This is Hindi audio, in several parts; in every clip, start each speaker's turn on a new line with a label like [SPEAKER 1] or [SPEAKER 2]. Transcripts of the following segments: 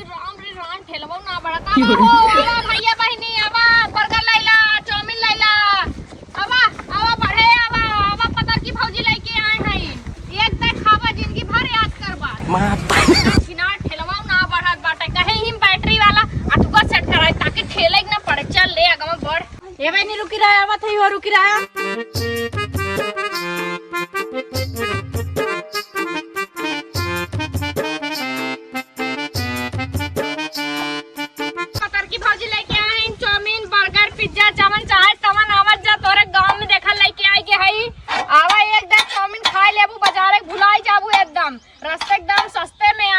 [SPEAKER 1] राम रे राम ठेलवा ना बड़का आवा भैया बहिनी आवा बर्गर लैला चाउमीन लैला आवा आवा बढ़े आवा आवा पता की भौजी लेके आए हैं एक दे खावा जिंदगी भर याद करबा छिनार ठेलवा ना बढ़त बाटे कहे हिम बैटरी वाला अटुका सेट कराए ताकि ठेले ना पड़े चल ले आगा में बढ़ ए भाई नहीं रुकी रहा आवा थई हो रुकी रहा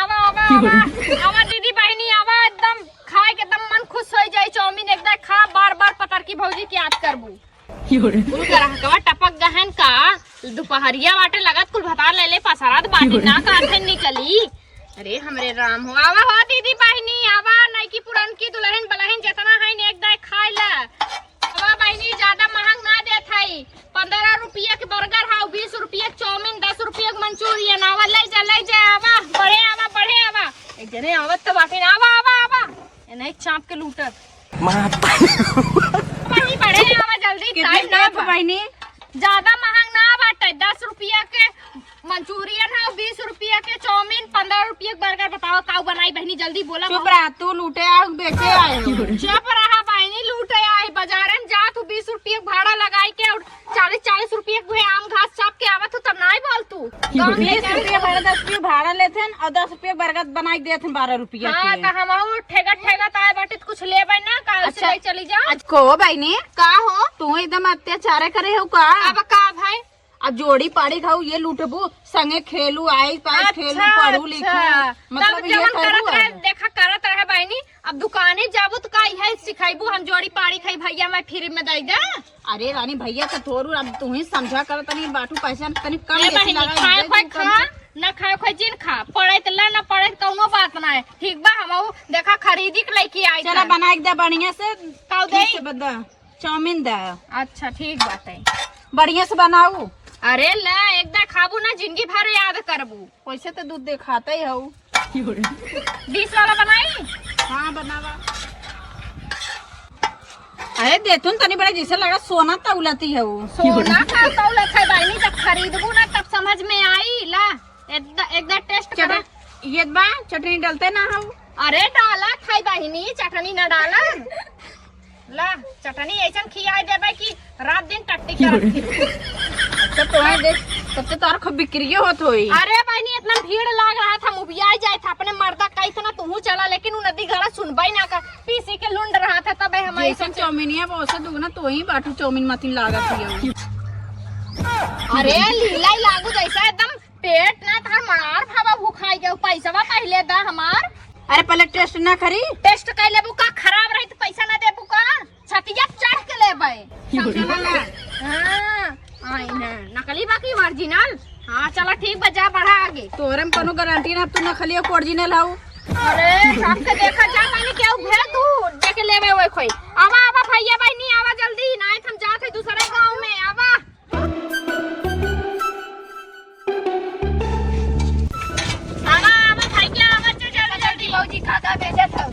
[SPEAKER 1] आवा दीदी बहनी आवा एकदम खाए के एकदम मन खुश हो जाए चाउमीन एकदम खा बार बार पतर की भौजी की याद करबू कवा टपक गहन का दोपहरिया बाटे लगत कुल भता ले ले पसरात बाटी ना काथे निकली अरे हमरे राम हो आवा हो दीदी बहनी आवा नहीं की पुरान की दुल्हन बलहन जितना है ने एक दाई खाए ला आवा बहनी ज्यादा महंग ना देत है 15 रुपया के बर्गर हाउ 20 रुपया के चाउमीन 10 रुपया के मंचूरियन आवा ले जा आवा बढ़े आवा एक जने आवत तो बाटे आवा आवा आवा नहीं चाप के लूटत बड़ी बढ़े आवा जल्दी टाइम ना बहनी ज्यादा महंग ना बाटे 10 रुपया के मंचूरियन है 20 रुपया के चाउमीन 15 रुपया के बर्गर बताओ काऊ बनाई बहनी जल्दी बोला
[SPEAKER 2] चुप रहा तू लूटे आ बेचे आए
[SPEAKER 1] चुप रहा बहनी लूटे आई बाजार में जा तू 20 रुपया भाड़ा लगाई के और 40 रुपया के आम घास चाप के आवत तू तब नहीं बोल तू
[SPEAKER 2] 20 रुपया 10 रुपया भाड़ा लेते और 10 रुपया बर्गर बनाई देते 12 रुपया
[SPEAKER 1] हाँ तो हम ठेगा आए बाटे कुछ लेबे ना काल से चली जा
[SPEAKER 2] आज को बहनी का हो तू एकदम अत्याचार करे हो का
[SPEAKER 1] अब का भाई
[SPEAKER 2] अब जोड़ी पाड़ी खाऊ ये लूटबू संगे खेलू आई पास खेलू पढ़ू लिखू मतलब ये करू
[SPEAKER 1] देखा करत रहे बहनी अब दुकाने जाबू तो का है सिखाइबू हम जोड़ी पाड़ी खाई भैया मैं फ्री में दे दे
[SPEAKER 2] अरे रानी भैया तो थोरू अब तू ही समझा कर तनी बाटू पैसा तनी कम
[SPEAKER 1] खा ना खाए खोई जिन खा पढ़े तो ला ना पढ़े कौनो बात ना है ठीक बा हम देखा खरीदी के लेके आई
[SPEAKER 2] चला बना के दे बढ़िया से
[SPEAKER 1] काऊ दे
[SPEAKER 2] बदा चाउमीन दे
[SPEAKER 1] अच्छा ठीक बात है
[SPEAKER 2] बढ़िया से बनाऊ
[SPEAKER 1] अरे ला एक दा खाबू ना जिंदगी भर याद करबू
[SPEAKER 2] वैसे तो दूध दिखाते ही हो
[SPEAKER 1] 20 वाला बनाई
[SPEAKER 2] हाँ बनावा अरे देतुन तनी बड़े जैसे लगा सोना तौलती है वो
[SPEAKER 1] सोना का तौलत है बहनी जब खरीदबू ना तब समझ में आई ला एक दा टेस्ट करा
[SPEAKER 2] ये बा चटनी डालते ना हो
[SPEAKER 1] अरे डाला खाई बहनी चटनी ना डाला ला चटनी ऐसा खिया देबे कि रात दिन टट्टी करत
[SPEAKER 2] तो तुम्हें देख तब तो तार खूब बिक्री होत होई
[SPEAKER 1] अरे बहनी इतना भीड़ लग रहा था मुबिया जाए था अपने मर्दा का इतना तू चला लेकिन वो नदी घड़ा सुनबाई ना कर पीसी के लुंड रहा था तब हम
[SPEAKER 2] ऐसा चाउमीन है बहुत से दुगना तो ही बाटू चाउमीन मतीन लागत है
[SPEAKER 1] अरे लीला ही लागू जैसा एकदम पेट ना था मार भावा भूखाई गए पैसा पहले दा हमार
[SPEAKER 2] अरे पहले टेस्ट ना करी
[SPEAKER 1] टेस्ट कर लेबू का खराब रही तो पैसा ना देबू का छतिया चढ़ के लेबे हां आई ना नकली बाकी ओरिजिनल हां चला ठीक बजा बढ़ा आगे
[SPEAKER 2] तोरे में कोनो गारंटी ना तू नकली ओरिजिनल हाउ
[SPEAKER 1] अरे सबसे देखा जा मैंने क्या भेज दू देख लेबे ओए कोई आवा भैया बहनी आवा जल्दी ना हम जात है दूसरे गांव में आवा भौजी का भेजत हो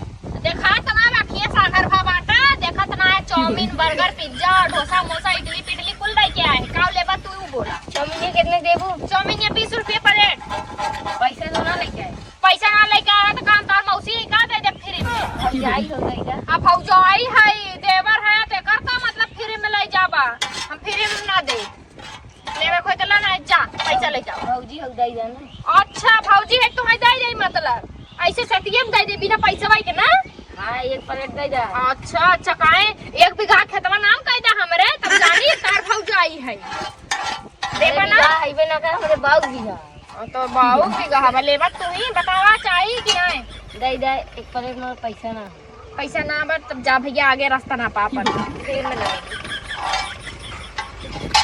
[SPEAKER 1] देखा तना रखिए सागर भा बाटा देखा तना चाउमीन बर्गर पिज्जा डोसा मोसा इडली पिडली कुल लेके आए काव लेबा तू बोला चाउमीन कितने देबू चाउमीन ये 20 रुपए प्लेट पैसा तो ना लेके आए पैसा ना लेके आए तो काम तार मौसी का दे दे फ्री में भौजाई हो गई ना अब भौजाई है देवर है ते करता मतलब फ्री में ले जाबा हम फ्री में ना दे लेवे कोई तो ना जा पैसा ले जाओ भौजी हो गई ना अच्छा भौजी है तुम्हें दे जाई मतलब ऐसे सतियम दे दे बिना पैसा भाई के ना हां एक प्लेट दे दे अच्छा काहे एक बीघा खेतवा नाम कह दे हमरे तब जानी तार भौजाई है देबा ना हाईवे ना कर हमरे बाऊ बीघा तो बाऊ बीघा हवा लेबा तू ही बतावा चाहिए कि नहीं दे एक प्लेट में पैसा ना बट तब जा भैया आगे रास्ता ना पा पर फ्री में ले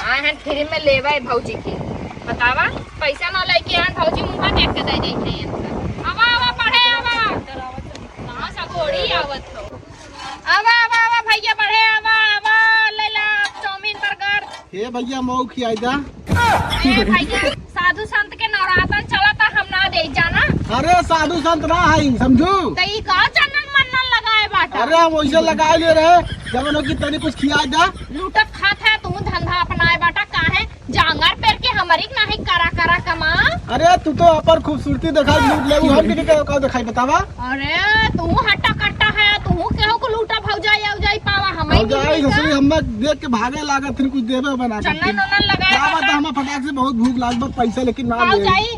[SPEAKER 1] हां फ्री में लेबा भौजी के बतावा पैसा ना लेके आ भौजी मुंह देख के दे दे है आवा पढ़े आवा कहां सा घोड़ी आवत हो आवा भैया बढ़े आवा ले ला चाउमीन बर्गर
[SPEAKER 3] हे भैया मऊ खियाई दा
[SPEAKER 1] ए भैया साधु संत के नवरातन चला था हम ना दे जाना
[SPEAKER 3] अरे साधु संत ना है समझू।
[SPEAKER 1] तो ई का चंदन मनन लगाए बाटा।
[SPEAKER 3] अरे हम वैसे लगा ले रहे जब उन्हों की तनी कुछ खिया दे।
[SPEAKER 1] लूटत खात है तू धंधा अपनाए बाटा काहे जांगर पेर के हमारी नहीं करा करा कमा।
[SPEAKER 3] अरे तू तो अपन खूबसूरती दिखाई लूट ले हम के दिखाई बतावा।
[SPEAKER 1] अरे तू हट्टा कट्टा है तू केहू को लूटा भौजाई औजाई पावा हमें
[SPEAKER 3] भौजाई ससुरी हम देख के भागे लागत फिर कुछ देबे बना के।
[SPEAKER 1] चंदन उनन लगाए
[SPEAKER 3] क्या बात है हम फटाक से बहुत भूख लागल बा पैसा लेकिन ना ले।
[SPEAKER 1] भौजाई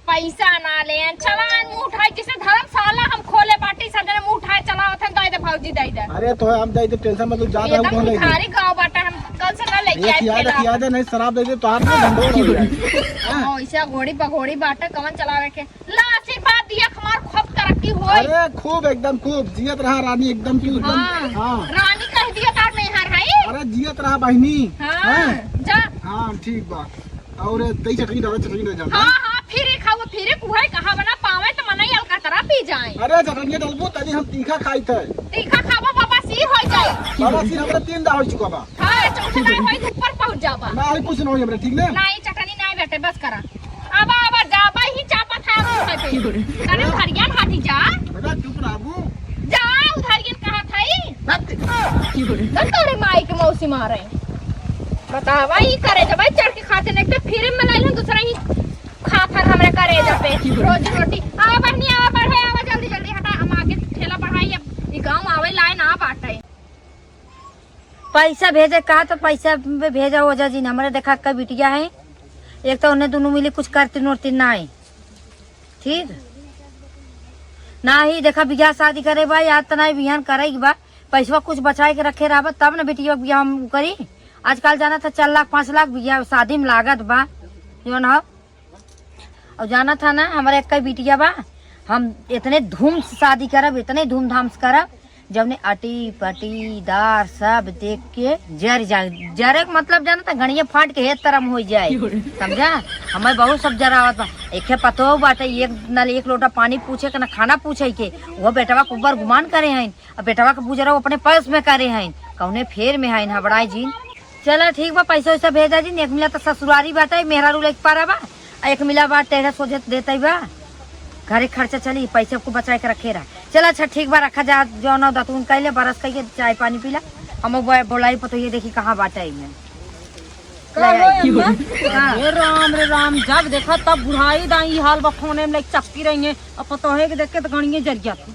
[SPEAKER 1] पैसा ना ले चला मुंह उठाई किसे धर्मशाला हम खोले बाटी सदने मुंह उठाए चला उठन दे दे भौजी दे दे।
[SPEAKER 3] अरे तो हम दे दे टेंशन मत जा रहा हूं नहीं।
[SPEAKER 1] भिखारी गांव बाटा हम कल से ना लेके आए थे।
[SPEAKER 3] याद है नहीं शराब दे दे तो हाथ में ढंडोर हो जाए।
[SPEAKER 1] ऐसा घोड़ी पगोड़ी बाटा कवन चलावे के ला आशीर्वाद दिया हमार खूब तरक्की होई।
[SPEAKER 3] अरे खूब एकदम खूब जियत रहा रानी एकदम तू एकदम। हां
[SPEAKER 1] रानी कह दिया तार नहीं हार है।
[SPEAKER 3] अरे जियत रहा बहनी।
[SPEAKER 1] हां जा
[SPEAKER 3] हां ठीक बा और दही चटनी दे जा।
[SPEAKER 1] हां फिर खाओ फिर कुहाई कहां बना पावे तो मनई अलका तरह पी जाए।
[SPEAKER 3] अरे चटनी डलबो तनी हम तीखा खाई थे।
[SPEAKER 1] तीखा खाबो बाबा सी हो जाए।
[SPEAKER 3] बाबा सी हमरा 3 दा हो चुका बा।
[SPEAKER 1] हां चौथे दाई होई ऊपर पहुंच जाबा।
[SPEAKER 3] ना आई कुछ नहीं हमरा ठीक ने।
[SPEAKER 1] नहीं चटनी नहीं बेटे बस करा अब जाबा ही चापा था करे हरियाण हाथी जा।
[SPEAKER 3] बेटा चुप रहबू
[SPEAKER 1] जा उधरियन कहां थाई तो तोरे माई के मौसी मारे बतावा ही करे जब चढ़ के खाते ने तो फिर में लाइल दूसरा ही खातर हमरे करे जब पे रोजी रोटी आवा बहनी आवा बढ़े आवा जल्दी जल्दी हटा हम आगे ठेला बढ़ाई अब ई गांव आवे लाए ना बाटे।
[SPEAKER 4] पैसा भेजे कहा तो पैसा भेजा ओझा जी ने हमारे देखा का बिटिया है एक तो उन्हें दोनों मिली कुछ करती नोरती ना है ठीक ना ही देखा बियाह शादी करे बा याद तो नहीं बिहान करेगी बा पैसा कुछ बचाए के रखे रहा तब न बेटिया बियाह हम करी। आजकल जाना था 4 लाख 5 लाख बियाह शादी में लागत बा जो न और जाना था ना हमारे एक बिटिया बा हम इतने धूम से शादी करब इतने धूमधाम से करब जब ने अटी पटी दार सब देख के जर जाए जरे मतलब जाना था घड़िया फाट के हेत तरम हो जाए समझा। हमें बहुत सब जरावत बा एक पतो बाटे एक लोटा पानी पूछे के ना खाना पूछे के वो बेटवा को ऊपर गुमान करे हैं और बेटवा के पूछ रहा अपने पर्स में करे हैं कौने फेर में है हबड़ाई जी। चला ठीक बा पैसा वैसा भेजा जी एक मिला तो ससुरारी बाटे मेहरा रू लेके पारा बा एक मिला बा टेढ़ा सोचे देते बा घरे खर्चा चली पैसे को बचा के रखे रहा। चला अच्छा ठीक बा रखा जा जो न दतून कैले बरस कहिए चाय पानी पीला हम बोलाई पतो ये देखी कहाँ बाटे में
[SPEAKER 2] रे राम जब देखा तब बुढ़ाई दाई हाल बखोने में चपकी रही है अब पतो है कि देख के तो गणिये जरिया तू।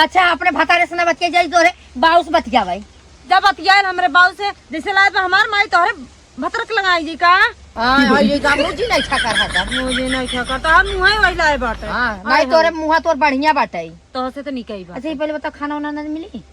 [SPEAKER 4] अच्छा अपने भतारे से न बतिया जाई तोरे बाउस बतिया भाई
[SPEAKER 2] जब बतिया हमरे बाऊ से जैसे लायक हमार माई तोहरे भतरक लगाई जी का
[SPEAKER 4] ये का मुझी नहीं छका रहा
[SPEAKER 2] मुझे नहीं छका तो हम मुंह वही लाए बाटे।
[SPEAKER 4] हां नहीं तोरे मुंह तोर बढ़िया बाटे
[SPEAKER 2] तो से तो निकई बा।
[SPEAKER 4] अच्छा ये पहले बता खाना वाना नहीं मिली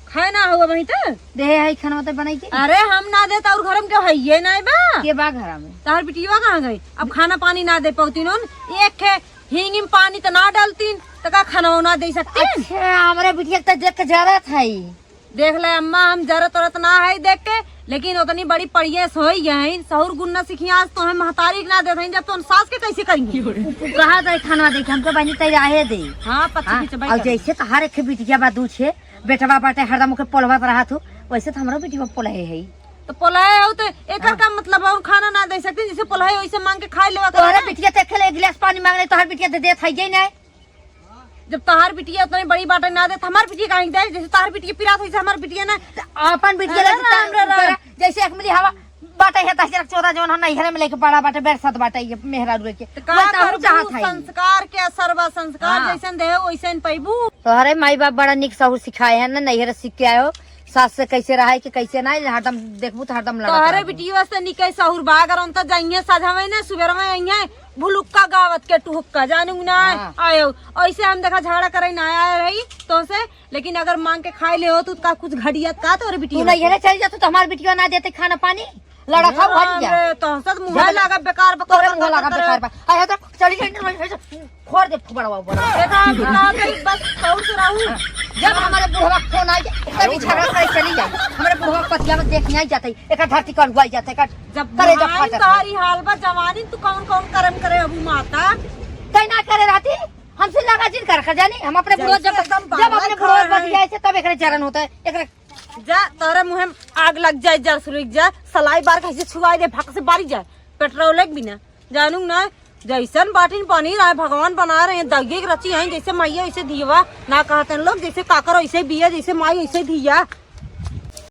[SPEAKER 2] खाए ना हुआ वही तो
[SPEAKER 4] दे है खाना तो बनाई के।
[SPEAKER 2] अरे हम ना दे और घर में क्या है ये नहीं बा
[SPEAKER 4] के बा घर में
[SPEAKER 2] तार बिटिया कहाँ गई अब खाना पानी ना दे पाती नोन एक है हींग में पानी तो ना डालती तो का खाना ना दे सकती।
[SPEAKER 4] अच्छा हमारे बिटिया तो देख के जरा था ही
[SPEAKER 2] देख ले अम्मा हम जरूरत औरत ना है देख के लेकिन उतनी बड़ी पढ़िए सोई गए सहूर गुन्ना सीखी आज तो हमें महतारी ना दे रही जब तो सास के कैसे करेंगे
[SPEAKER 4] कहा था खाना देखे हमको बनी तैयार दे।
[SPEAKER 2] हाँ
[SPEAKER 4] और जैसे तो हर एक बिटिया बा दू छे बेटवा बाटे हरदम के पोलवा रहा थू वैसे तो हमारा बिटिया पोलहे है
[SPEAKER 2] तो पोलहे हो तो एक का मतलब और खाना ना दे सकते जैसे पोलहे वैसे मांग के खा लेवा
[SPEAKER 4] तो हर बिटिया देख ले एक गिलास पानी मांगने तो हर बिटिया दे देत है जे नहीं
[SPEAKER 2] जब तहार बिटिया उतनी बड़ी बात ना दे हमार बिटिया कहीं दे जैसे तहार बिटिया पिरात है हमार बिटिया ना
[SPEAKER 4] अपन बिटिया जैसे एक मिली हवा बाटे है तहसील 14 जवन हम नहीं हरे में लेके पड़ा बाटे बेरसत बाटे ये मेहरा रुए के
[SPEAKER 2] संस्कार के असर बा संस्कार जैसन दे वैसन पैबू।
[SPEAKER 4] तो हरे माई बाप बड़ा निक सहूर सिखाए है ना नहीं सीख के आयो सास से कैसे रहा कि कैसे ना हरदम देखबू तो हरदम लड़ा
[SPEAKER 2] तोहरे बिटिया से निके सहूर बागर उन त जाइए सजावे ना सुबेर में आइए भुलुक्का गावत के टुहक्का जानू ना आयो ऐसे हम देखा झगड़ा करे ना आया रही तो से लेकिन अगर मांग के खाए ले हो तो का कुछ घड़ियत का तोरे बिटिया
[SPEAKER 4] नहीं है चल जा तो हमार बिटिया ना देते खाना पानी लड़ा खा भर जा
[SPEAKER 2] तो सब मुंह लगा बेकार
[SPEAKER 4] तोरे मुंह लगा बेकार बा आया तो चली जाई खोर दे फुबड़वा बड़ा
[SPEAKER 2] देखा ना बस और से रहू
[SPEAKER 4] जब हमारे बुढ़वा फोन आ तभी झगड़ा करे चली जाए हमारे बुढ़वा पतिया में देख नहीं जाते एक धरती कर हुआ जाते एक
[SPEAKER 2] जब करे जब सारी हाल बा जवानी तू कौन कौन कर्म करे अबू माता
[SPEAKER 4] कहीं ना करे रहती हमसे लगा जिन कर जानी हम अपने बुढ़वा जब अपने बुढ़वा बतिया से तब एक चरण होता है एक
[SPEAKER 2] जा तोरे मुंह में आग लग जाए जर सुलग जा सलाई बार कैसे छुआई दे भक से बारी जाए पेट्रोल एक बिना जानू ना जैसन बाटिन पनीर आए भगवान बना रहे हैं दगे की रची है जैसे मैया ऐसे दिया ना कहते हैं लोग जैसे काकर ऐसे बिया जैसे माई ऐसे दिया